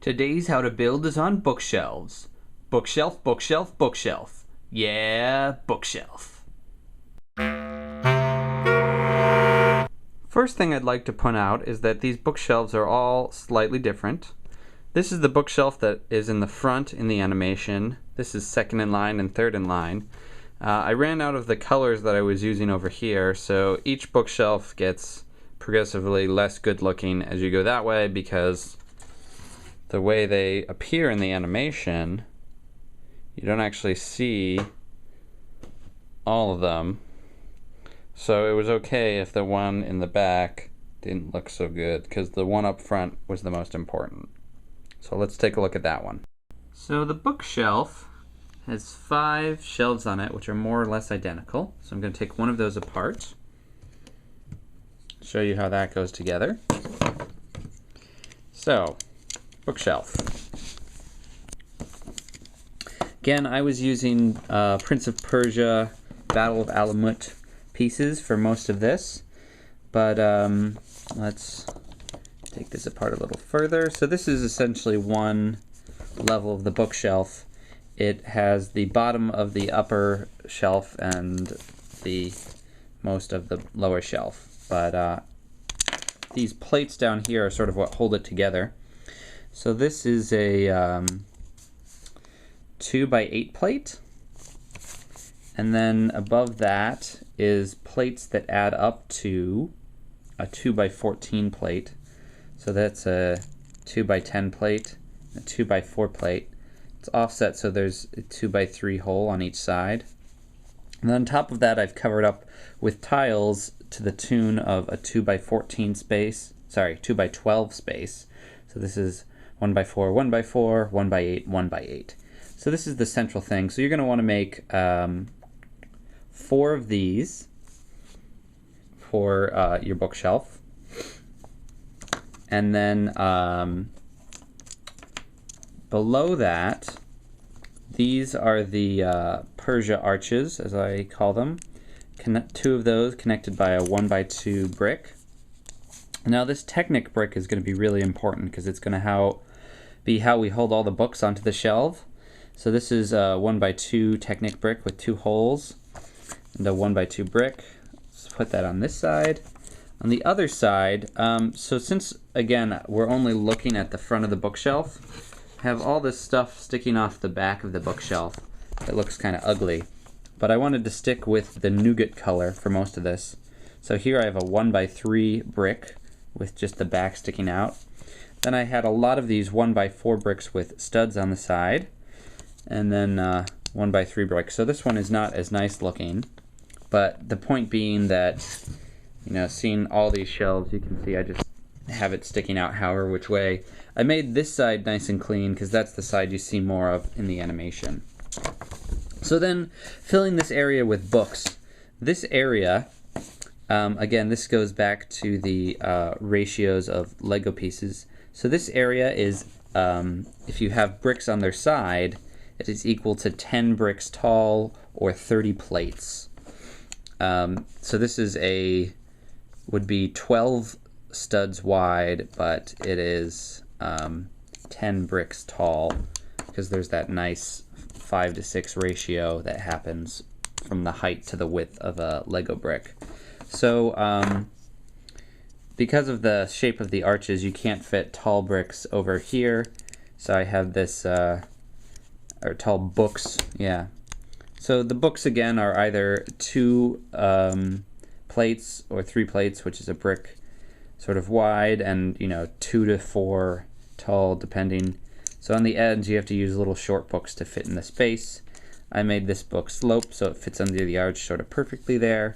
Today's how to build is on bookshelves. Bookshelf, bookshelf, bookshelf. Yeah, bookshelf. First thing I'd like to point out is that these bookshelves are all slightly different. This is the bookshelf that is in the front in the animation. This is second in line and third in line. I ran out of the colors that I was using over here, so each bookshelf gets progressively less good looking as you go that way because the way they appear in the animation, you don't actually see all of them. So it was okay if the one in the back didn't look so good because the one up front was the most important. So let's take a look at that one. So the bookshelf has 5 shelves on it, which are more or less identical. So I'm going to take one of those apart, show you how that goes together. So, bookshelf. Again, I was using Prince of Persia, Battle of Alamut pieces for most of this, but let's take this apart a little further. So this is essentially one level of the bookshelf. It has the bottom of the upper shelf and the most of the lower shelf, but these plates down here are sort of what hold it together. So this is a 2x8 plate, and then above that is plates that add up to a 2x14 plate. So that's a 2x10 plate, a 2x4 plate. It's offset so there's a 2x3 hole on each side. And then on top of that I've covered up with tiles to the tune of a 2x14 space, 2x12 space. So this is 1x4, 1x4, 1x8, 1x8. So this is the central thing. So you're going to want to make 4 of these for your bookshelf. And then below that, these are the Persia arches, as I call them. 2 of those connected by a 1x2 brick. Now this Technic brick is going to be really important because it's going to be how we hold all the books onto the shelf. So this is a 1x2 Technic brick with 2 holes and a 1x2 brick. Let's put that on this side. On the other side, so since again we're only looking at the front of the bookshelf, I have all this stuff sticking off the back of the bookshelf. It looks kind of ugly, but I wanted to stick with the nougat color for most of this. So here I have a 1x3 brick with just the back sticking out. Then I had a lot of these 1x4 bricks with studs on the side, and then 1x3 bricks. So this one is not as nice looking, but the point being that, you know, seeing all these shelves, you can see I just have it sticking out however which way. I made this side nice and clean because that's the side you see more of in the animation. So then, filling this area with books. This area, again, this goes back to the ratios of Lego pieces. So this area is, if you have bricks on their side, it is equal to 10 bricks tall or 30 plates. So this is would be 12 studs wide, but it is 10 bricks tall because there's that nice 5:6 ratio that happens from the height to the width of a Lego brick. So because of the shape of the arches, you can't fit tall bricks over here. So I have this, or tall books, yeah. So the books again are either 2 plates or 3 plates, which is a brick sort of wide, and 2 to 4 tall depending. So on the edge you have to use little short books to fit in the space. I made this book slope so it fits under the arch sort of perfectly there.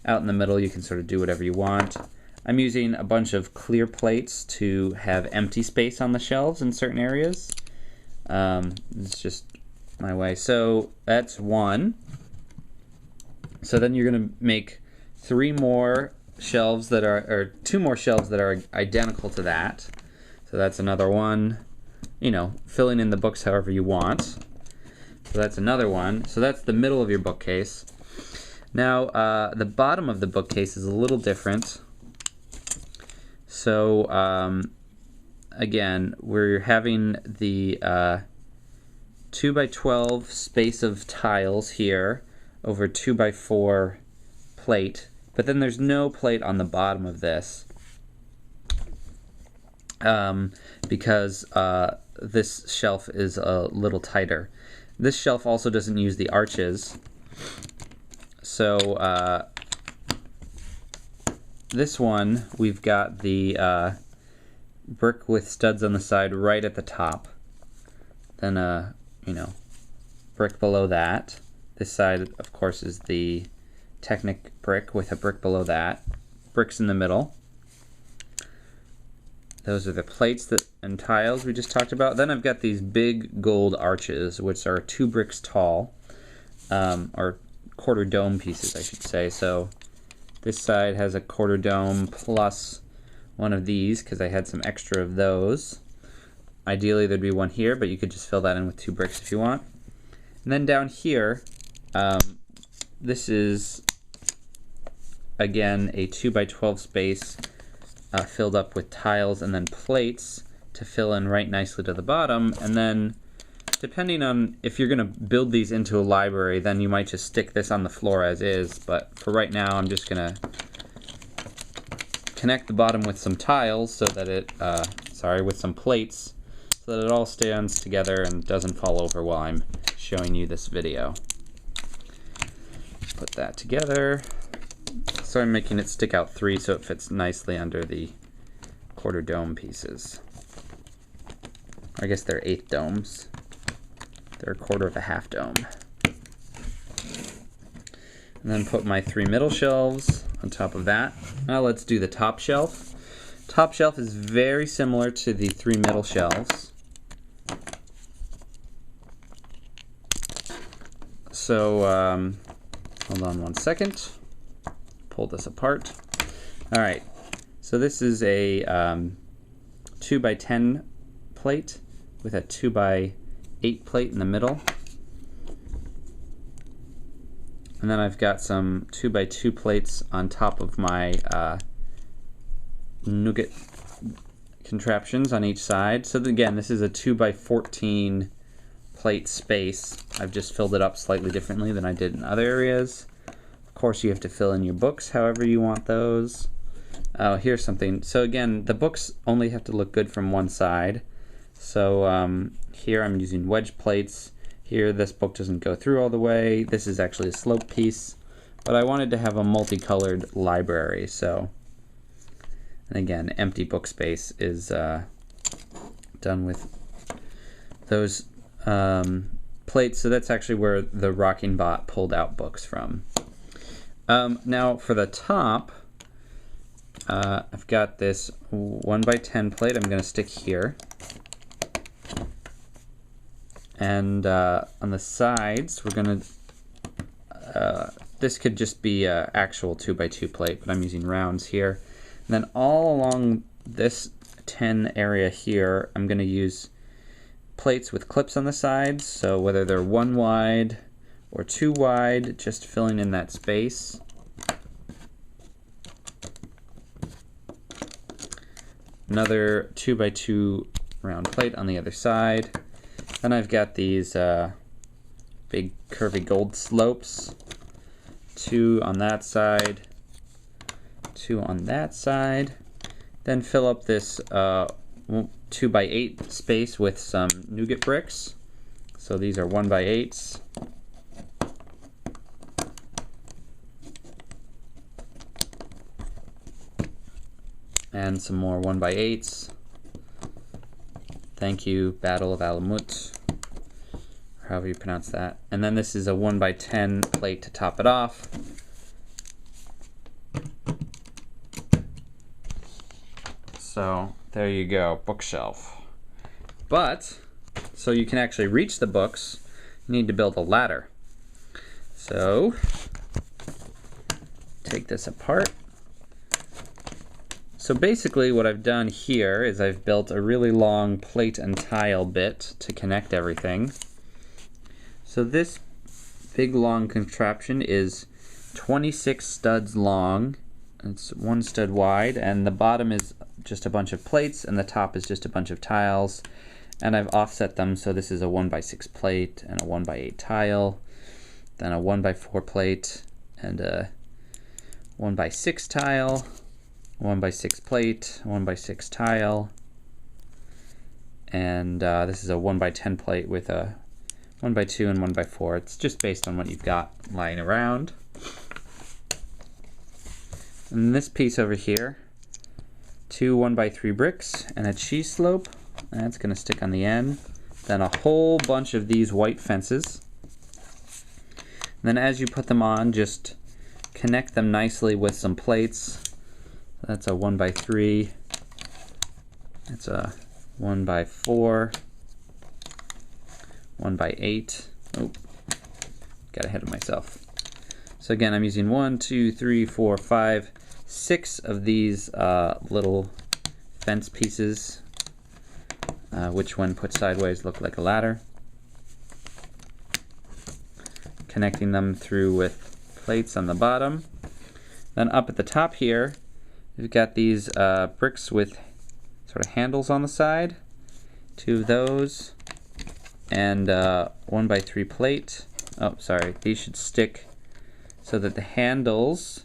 Out in the middle you can sort of do whatever you want. I'm using a bunch of clear plates to have empty space on the shelves in certain areas. It's just my way. So that's 1. So then you're going to make 3 more shelves that are, or 2 more shelves that are identical to that. So that's another 1. Filling in the books however you want. So that's another 1. So that's the middle of your bookcase. Now, the bottom of the bookcase is a little different. So again, we're having the 2x12 space of tiles here over 2x4 plate, but then there's no plate on the bottom of this because this shelf is a little tighter. This shelf also doesn't use the arches, so this one we've got the brick with studs on the side right at the top, then brick below that. This side, of course, is the Technic brick with a brick below that. Bricks in the middle. Those are the plates and tiles we just talked about. Then I've got these big gold arches, which are 2 bricks tall, or quarter dome pieces, I should say. So this side has a quarter dome plus one of these, because I had some extra of those. Ideally there'd be one here, but you could just fill that in with 2 bricks if you want. And then down here, this is again a 2x12 space filled up with tiles and then plates to fill in right nicely to the bottom. And then depending on if you're going to build these into a library, then you might just stick this on the floor as is. But for right now, I'm just going to connect the bottom with some tiles so that it, with some plates, so that it all stands together and doesn't fall over while I'm showing you this video. Put that together. So I'm making it stick out 3 so it fits nicely under the quarter dome pieces. I guess they're 1/8 domes. They're a quarter of a half dome. And then put my 3 middle shelves on top of that. Now let's do the top shelf. Top shelf is very similar to the 3 middle shelves. So, hold on one second. Pull this apart. All right, so this is a 2x10 plate with a 2x8 plate in the middle. And then I've got some 2x2 plates on top of my nougat contraptions on each side. So again, this is a 2x14 plate space. I've just filled it up slightly differently than I did in other areas. Of course, you have to fill in your books however you want those. Oh, here's something. So again, the books only have to look good from one side. So here I'm using wedge plates. Here this book doesn't go through all the way. This is actually a slope piece. But I wanted to have a multicolored library, so. And again, empty book space is done with those plates. So that's actually where the Rocking Bot pulled out books from. Now for the top, I've got this 1x10 plate I'm going to stick here. And on the sides, we're going to, this could just be an actual 2x2 plate, but I'm using rounds here. And then all along this 10 area here, I'm going to use plates with clips on the sides. So whether they're 1 wide or 2 wide, just filling in that space. Another 2x2 round plate on the other side. Then I've got these big curvy gold slopes. 2 on that side, 2 on that side. Then fill up this 2x8 space with some nougat bricks. So these are 1x8s. And some more 1x8s. Thank you, Battle of Alamut, or however you pronounce that. And then this is a 1x10 plate to top it off. So there you go, bookshelf. But, so you can actually reach the books, you need to build a ladder. So, take this apart. So basically what I've done here is I've built a really long plate and tile bit to connect everything. So this big long contraption is 26 studs long It's 1 stud wide, and the bottom is just a bunch of plates, and the top is just a bunch of tiles. And I've offset them, so this is a 1x6 plate and a 1x8 tile, then a 1x4 plate and a 1x6 tile, 1x6 plate, 1x6 tile, and this is a 1x10 plate with a 1x2 and 1x4. It's just based on what you've got lying around. And this piece over here, 2 1x3 bricks and a cheese slope. That's going to stick on the end. Then a whole bunch of these white fences. And then as you put them on, just connect them nicely with some plates. That's a 1x3. That's a 1x4. 1x8. Oh, got ahead of myself. So again, I'm using 1, 2, 3, 4, 5, 6 of these little fence pieces, which when put sideways look like a ladder. Connecting them through with plates on the bottom. Then up at the top here, we've got these bricks with sort of handles on the side. 2 of those, and 1x3 plate. Oh, sorry, these should stick so that the handles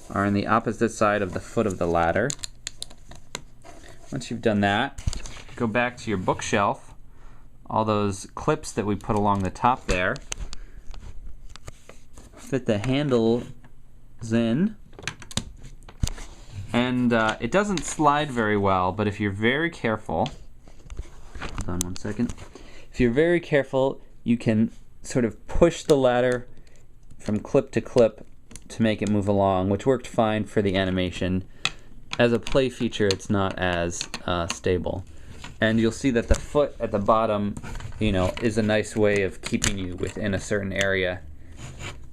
are on the opposite side of the foot of the ladder. Once you've done that, go back to your bookshelf. All those clips that we put along the top there, fit the handles in, and it doesn't slide very well, but if you're very careful, hold on one second, if you're very careful, you can sort of push the ladder from clip to clip to make it move along, which worked fine for the animation. As a play feature, it's not as stable. And you'll see that the foot at the bottom, is a nice way of keeping you within a certain area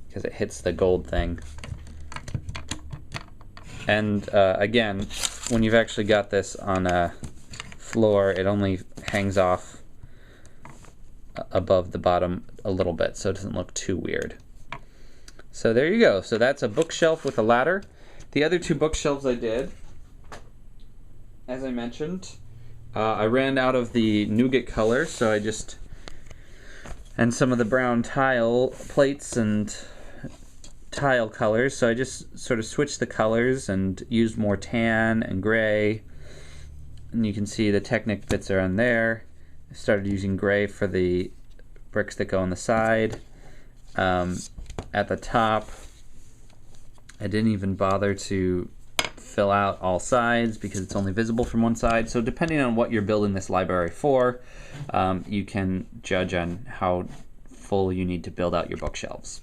because it hits the gold thing. And again, when you've actually got this on a floor, it only hangs off above the bottom a little bit, so it doesn't look too weird. So there you go. So that's a bookshelf with a ladder. The other 2 bookshelves I did, as I mentioned, I ran out of the nougat color, so and some of the brown tile plates and tile colors, so I just sort of switched the colors and used more tan and gray. And you can see the Technic bits are on there. I started using gray for the bricks that go on the side. At the top, I didn't even bother to fill out all sides because it's only visible from one side. So depending on what you're building this library for, you can judge on how full you need to build out your bookshelves.